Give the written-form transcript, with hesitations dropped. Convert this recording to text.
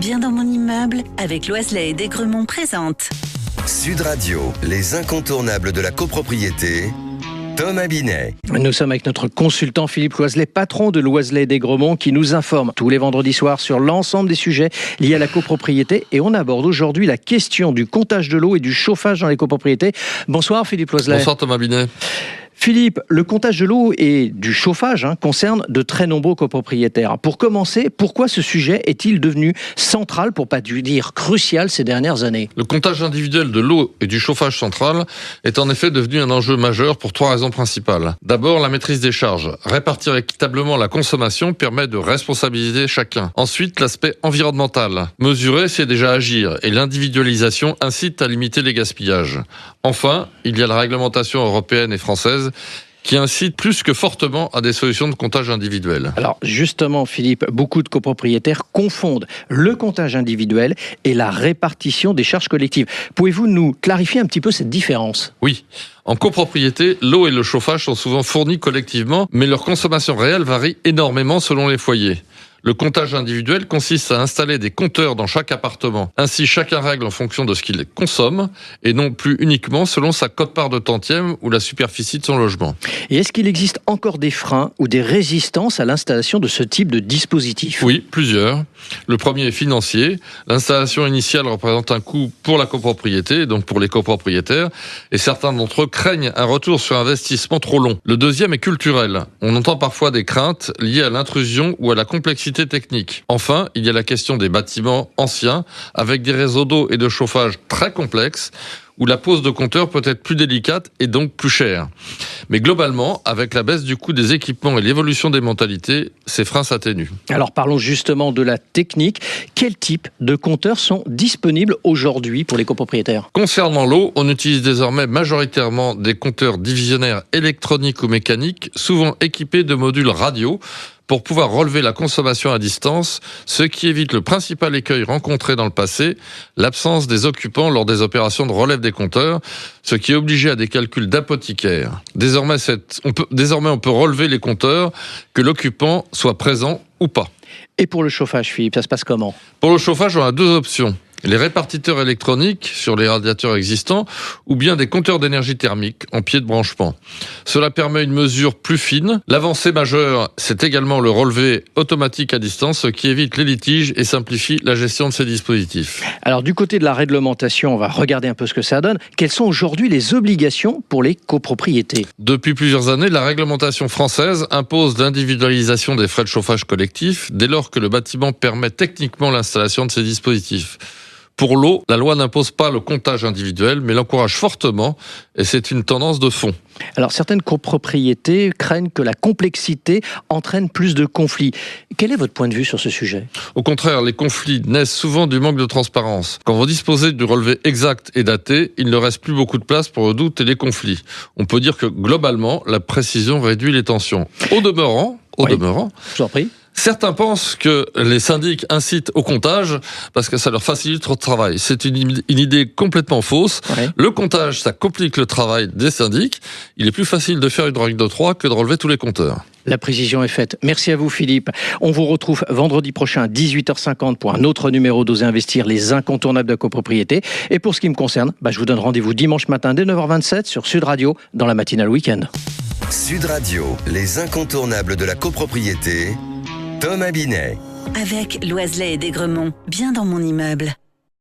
Bien dans mon immeuble, avec Loiselet et Desgremont présente. Sud Radio, les incontournables de la copropriété. Thomas Binet. Nous sommes avec notre consultant Philippe Loiselet, patron de Loiselet et Desgremont, qui nous informe tous les vendredis soirs sur l'ensemble des sujets liés à la copropriété. Et on aborde aujourd'hui la question du comptage de l'eau et du chauffage dans les copropriétés. Bonsoir Philippe Loiselet. Bonsoir Thomas Binet. Philippe, le comptage de l'eau et du chauffage concerne de très nombreux copropriétaires. Pour commencer, pourquoi ce sujet est-il devenu central, pour pas dire crucial, ces dernières années ? Le comptage individuel de l'eau et du chauffage central est en effet devenu un enjeu majeur pour 3 raisons principales. D'abord, la maîtrise des charges. Répartir équitablement la consommation permet de responsabiliser chacun. Ensuite, l'aspect environnemental. Mesurer, c'est déjà agir, et l'individualisation incite à limiter les gaspillages. Enfin, il y a la réglementation européenne et française qui incite plus que fortement à des solutions de comptage individuel. Alors justement Philippe, beaucoup de copropriétaires confondent le comptage individuel et la répartition des charges collectives. Pouvez-vous nous clarifier un petit peu cette différence ? Oui. En copropriété, l'eau et le chauffage sont souvent fournis collectivement, mais leur consommation réelle varie énormément selon les foyers. Le comptage individuel consiste à installer des compteurs dans chaque appartement. Ainsi, chacun règle en fonction de ce qu'il consomme et non plus uniquement selon sa quote-part de tantième ou la superficie de son logement. Et est-ce qu'il existe encore des freins ou des résistances à l'installation de ce type de dispositif ? Oui, plusieurs. Le premier est financier. L'installation initiale représente un coût pour la copropriété, donc pour les copropriétaires, et certains d'entre eux craignent un retour sur investissement trop long. Le deuxième est culturel. On entend parfois des craintes liées à l'intrusion ou à la complexité technique. Enfin, il y a la question des bâtiments anciens, avec des réseaux d'eau et de chauffage très complexes, où la pose de compteurs peut être plus délicate et donc plus chère. Mais globalement, avec la baisse du coût des équipements et l'évolution des mentalités, ces freins s'atténuent. Alors parlons justement de la technique. Quel type de compteurs sont disponibles aujourd'hui pour les copropriétaires ? Concernant l'eau, on utilise désormais majoritairement des compteurs divisionnaires électroniques ou mécaniques, souvent équipés de modules radio, pour pouvoir relever la consommation à distance, ce qui évite le principal écueil rencontré dans le passé, l'absence des occupants lors des opérations de relève des compteurs, ce qui est obligé à des calculs d'apothicaire. Désormais, on peut relever les compteurs, que l'occupant soit présent ou pas. Et pour le chauffage, Philippe, ça se passe comment ? Pour le chauffage, on a 2 options. Les répartiteurs électroniques sur les radiateurs existants ou bien des compteurs d'énergie thermique en pied de branchement. Cela permet une mesure plus fine. L'avancée majeure, c'est également le relevé automatique à distance, ce qui évite les litiges et simplifie la gestion de ces dispositifs. Alors du côté de la réglementation, on va regarder un peu ce que ça donne. Quelles sont aujourd'hui les obligations pour les copropriétés ? Depuis plusieurs années, la réglementation française impose l'individualisation des frais de chauffage collectifs dès lors que le bâtiment permet techniquement l'installation de ces dispositifs. Pour l'eau, la loi n'impose pas le comptage individuel, mais l'encourage fortement, et c'est une tendance de fond. Alors certaines copropriétés craignent que la complexité entraîne plus de conflits. Quel est votre point de vue sur ce sujet ? Au contraire, les conflits naissent souvent du manque de transparence. Quand vous disposez du relevé exact et daté, il ne reste plus beaucoup de place pour le doute et les conflits. On peut dire que globalement, la précision réduit les tensions. Au demeurant, je vous en prie. Certains pensent que les syndics incitent au comptage parce que ça leur facilite le travail. C'est une idée complètement fausse. Ouais. Le comptage, ça complique le travail des syndics. Il est plus facile de faire une règle de 3 que de relever tous les compteurs. La précision est faite. Merci à vous Philippe. On vous retrouve vendredi prochain à 18h50 pour un autre numéro d'Oser Investir, les incontournables de la copropriété. Et pour ce qui me concerne, je vous donne rendez-vous dimanche matin dès 9h27 sur Sud Radio dans la matinale week-end. Sud Radio, les incontournables de la copropriété. Thomas Binet. Avec Loiselet et Desgremont, bien dans mon immeuble.